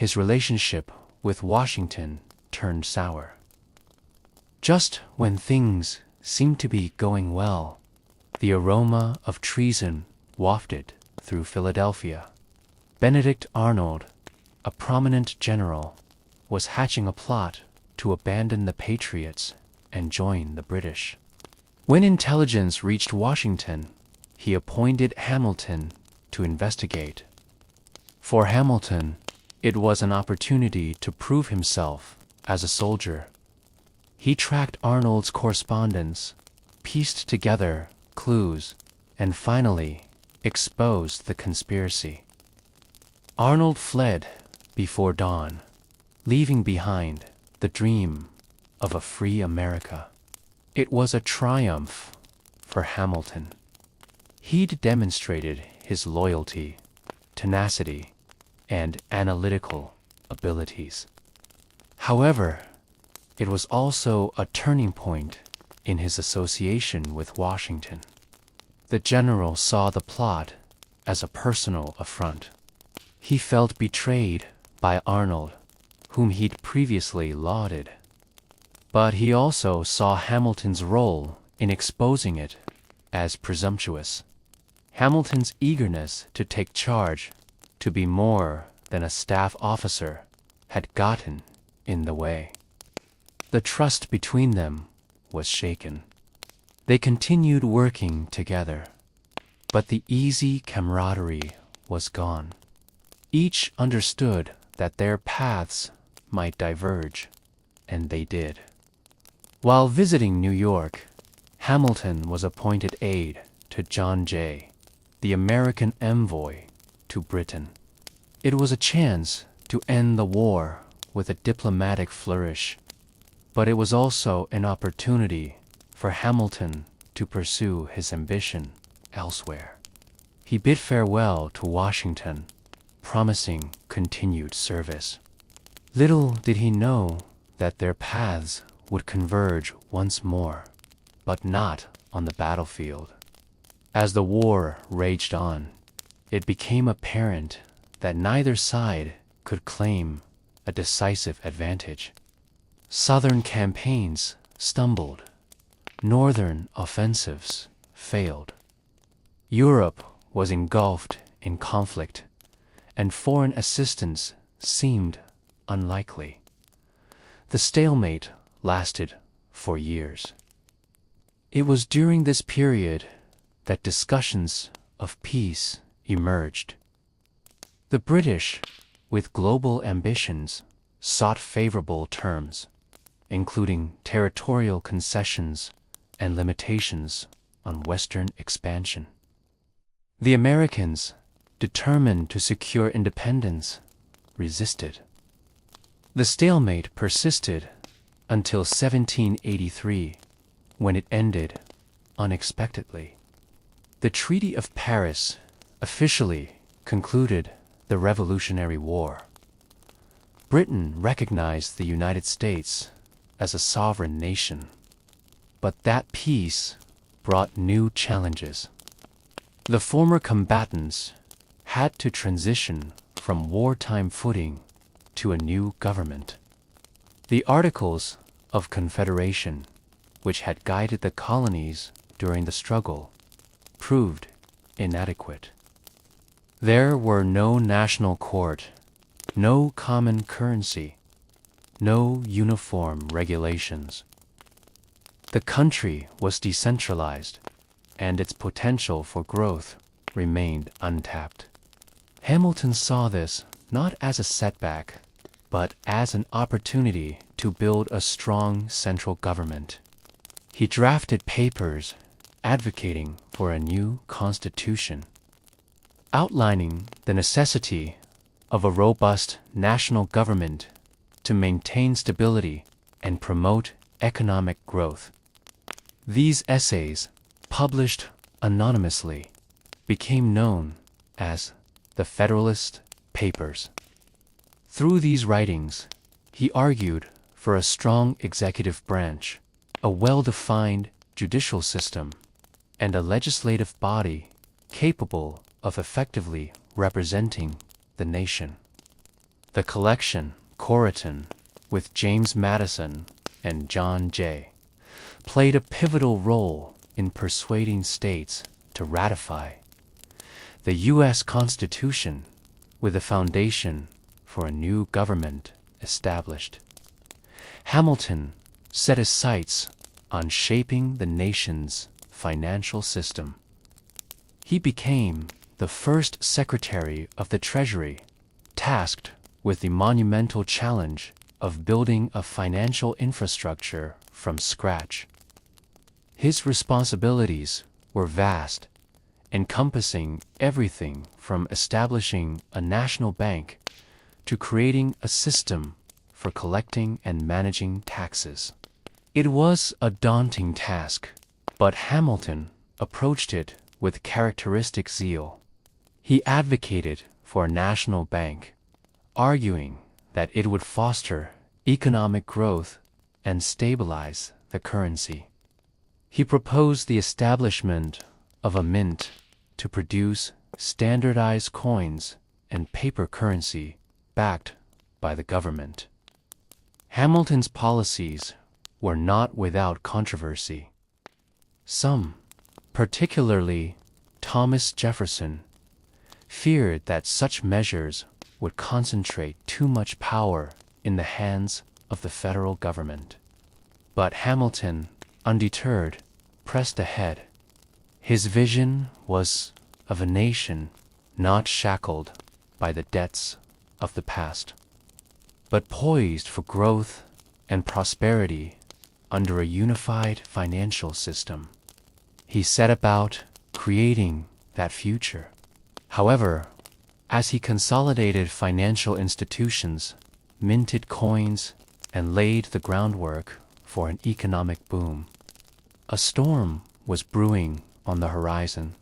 his relationship with Washington turned sour. Just when things seemed to be going well, the aroma of treason wafted through Philadelphia. Benedict Arnold, a prominent general, was hatching a plot to abandon the Patriots and join the British. When intelligence reached Washington, he appointed Hamilton to investigate. For Hamilton, it was an opportunity to prove himself as a soldier. He tracked Arnold's correspondence, pieced together clues, and finally exposed the conspiracy. Arnold fled before dawn, leaving behind the dream of a free America. It was a triumph for Hamilton. He'd demonstrated his loyalty, tenacity, and analytical abilities. However, it was also a turning point in his association with Washington. The general saw the plot as a personal affront. He felt betrayed by Arnold, whom he'd previously lauded. But he also saw Hamilton's role in exposing it as presumptuous. Hamilton's eagerness to take charge, to be more than a staff officer, had gotten in the way. The trust between them was shaken. They continued working together, but the easy camaraderie was gone. Each understood that their paths might diverge, and they did. While visiting New York, Hamilton was appointed aide to John Jay, the American envoy to Britain. It was a chance to end the war with a diplomatic flourish, but it was also an opportunity for Hamilton to pursue his ambition elsewhere. He bid farewell to Washington, promising continued service. Little did he know that their paths would converge once more, but not on the battlefield. As the war raged on, it became apparent that neither side could claim a decisive advantage. Southern campaigns stumbled. Northern offensives failed. Europe was engulfed in conflict, and foreign assistance seemed unlikely. The stalemate lasted for years. It was during this period that discussions of peace emerged. The British, with global ambitions, sought favorable terms, including territorial concessions and limitations on Western expansion. The Americans, determined to secure independence, resisted. The stalemate persisted until 1783, when it ended unexpectedly. The Treaty of Paris officially concluded the Revolutionary War. Britain recognized the United States as a sovereign nation, but that peace brought new challenges. The former combatants had to transition from wartime footing to a new government. The Articles of Confederation, which had guided the colonies during the struggle, proved inadequate. There were no national court, no common currency, no uniform regulations. The country was decentralized, and its potential for growth remained untapped. Hamilton saw this not as a setback, but as an opportunity to build a strong central government. He drafted papers advocating for a new constitution, outlining the necessity of a robust national government to maintain stability and promote economic growth. These essays, published anonymously, became known as the Federalist Papers. Through these writings, he argued for a strong executive branch, a well-defined judicial system, and a legislative body capable of effectively representing the nation. The collection, Corrigan, with James Madison and John Jay, played a pivotal role in persuading states to ratify the U.S. Constitution, with a foundation for a new government established. Hamilton set his sights on shaping the nation's financial system. He became the first Secretary of the Treasury, tasked with the monumental challenge of building a financial infrastructure from scratch. His responsibilities were vast, encompassing everything from establishing a national bank to creating a system for collecting and managing taxes. It was a daunting task, but Hamilton approached it with characteristic zeal. He advocated for a national bank, arguing that it would foster economic growth and stabilize the currency. He proposed the establishment of a mint to produce standardized coins and paper currency backed by the government. Hamilton's policies were not without controversy. Some, particularly Thomas Jefferson, feared that such measures would concentrate too much power in the hands of the federal government. But Hamilton, undeterred, pressed ahead. His vision was of a nation not shackled by the debts of the past, but poised for growth and prosperity under a unified financial system. He set about creating that future. However, as he consolidated financial institutions, minted coins, and laid the groundwork for an economic boom, a storm was brewing on the horizon,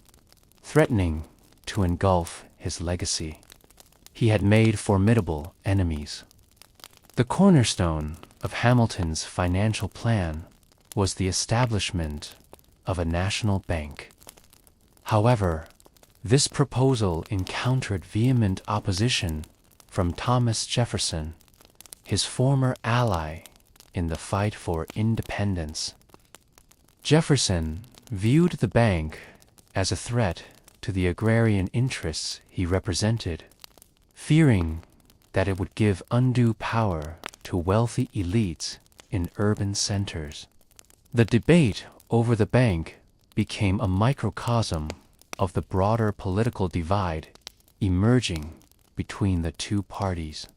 threatening to engulf his legacy. He had made formidable enemies. The cornerstone of Hamilton's financial plan was the establishment of a national bank. However, this proposal encountered vehement opposition from Thomas Jefferson, his former ally in the fight for independence. Jefferson viewed the bank as a threat to the agrarian interests he represented, fearing that it would give undue power to wealthy elites in urban centers. The debate over the bank became a microcosm of the broader political divide emerging between the two parties.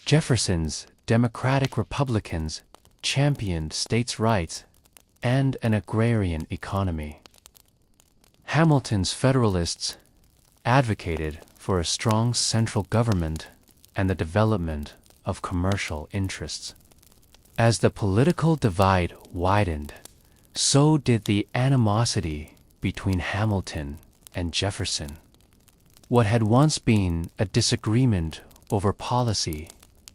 Jefferson's Democratic Republicans championed states' rights and an agrarian economy. Hamilton's Federalists advocated for a strong central government and the development of commercial interests. As the political divide widened, so did the animosity between Hamilton and Jefferson. What had once been a disagreement over policy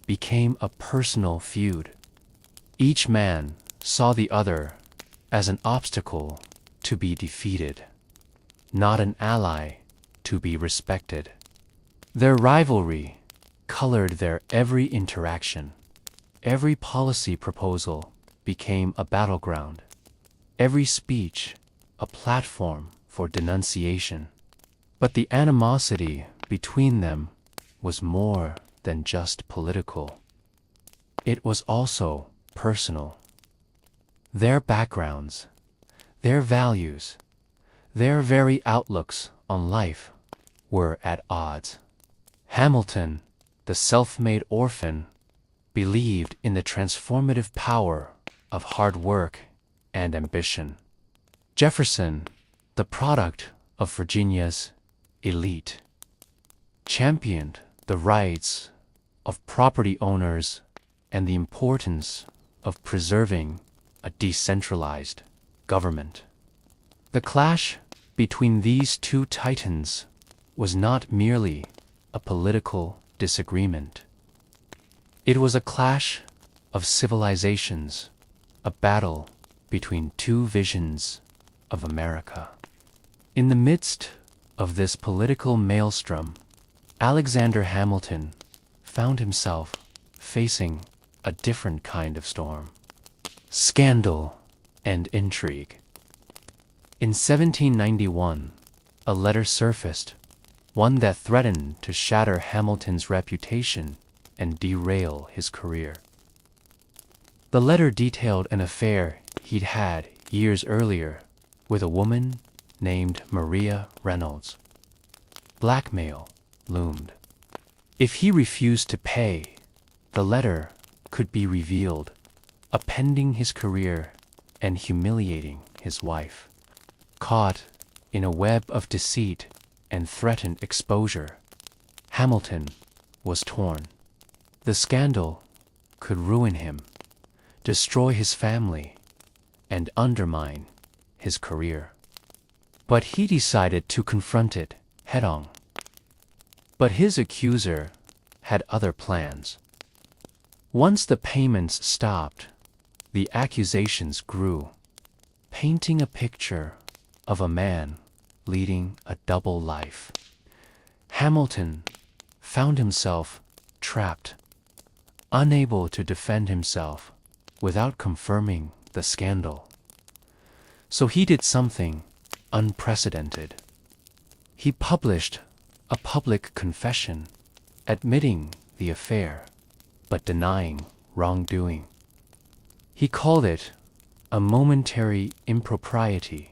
became a personal feud. Each man saw the other as an obstacle to be defeated, not an ally to be respected. Their rivalry colored their every interaction. Every policy proposal became a battleground, every speech a platform for denunciation. But the animosity between them was more than just political. It was also personal. Their backgrounds, their values, their very outlooks on life were at odds. Hamilton, the self-made orphan, believed in the transformative power of hard work and ambition. Jefferson, the product of Virginia's elite, championed the rights of property owners and the importance of preserving a decentralized government. The clash between these two titans was not merely a political disagreement. It was a clash of civilizations, a battle between two visions of America. In the midst of this political maelstrom, Alexander Hamilton found himself facing a different kind of storm: scandal and intrigue. In 1791, a letter surfaced, one that threatened to shatter Hamilton's reputation and derail his career. The letter detailed an affair he'd had years earlier with a woman named Maria Reynolds. Blackmail loomed. If he refused to pay, the letter could be revealed, upending his career and humiliating his wife. Caught in a web of deceit and threatened exposure, Hamilton was torn. The scandal could ruin him, destroy his family, and undermine his career. But he decided to confront it head-on. But his accuser had other plans. Once the payments stopped, the accusations grew, painting a picture of a man leading a double life. Hamilton found himself trapped, unable to defend himself without confirming the scandal. So he did something unprecedented. He published a public confession, admitting the affair, but denying wrongdoing. He called it a momentary impropriety,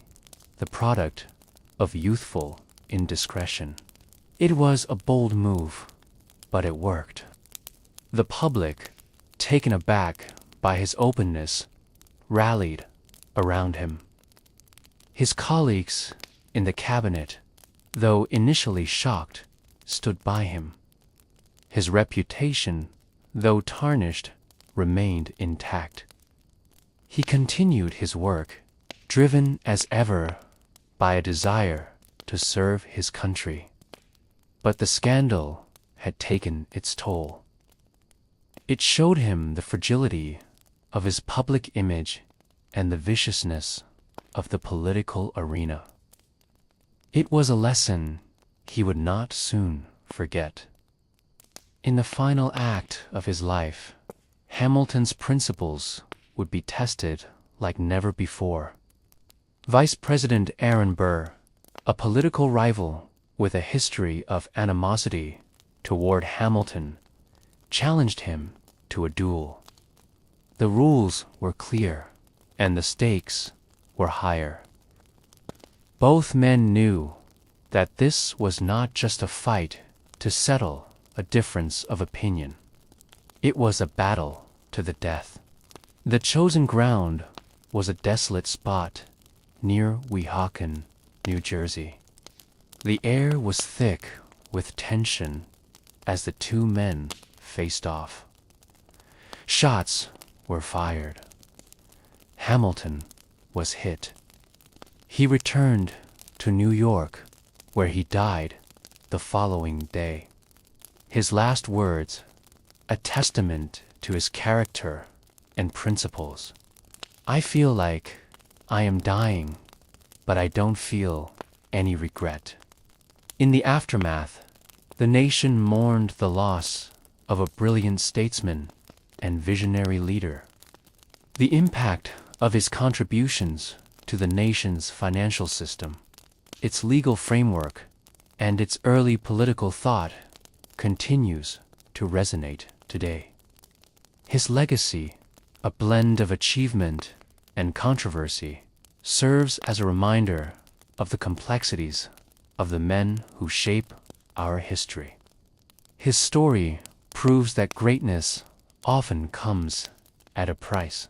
the product of youthful indiscretion. It was a bold move, but it worked. The public, taken aback by his openness, rallied around him. His colleagues in the cabinet, though initially shocked, stood by him. His reputation, though tarnished, remained intact. He continued his work, driven as ever by a desire to serve his country. But the scandal had taken its toll. It showed him the fragility of his public image and the viciousness of the political arena. It was a lesson he would not soon forget. In the final act of his life, Hamilton's principles would be tested like never before. Vice President Aaron Burr, a political rival with a history of animosity toward Hamilton, challenged him to a duel. The rules were clear, and the stakes were higher. Both men knew that this was not just a fight to settle a difference of opinion. It was a battle to the death. The chosen ground was a desolate spot near Weehawken, New Jersey. The air was thick with tension as the two men faced off. Shots were fired. Hamilton was hit. He returned to New York, where he died the following day. His last words, a testament to his character and principles: "I feel like I am dying, but I don't feel any regret." In the aftermath, the nation mourned the loss of a brilliant statesman and visionary leader. The impact of his contributions to the nation's financial system, its legal framework, and its early political thought continues to resonate today. His legacy, a blend of achievement and controversy, serves as a reminder of the complexities of the men who shape our history. His story proves that greatness often comes at a price.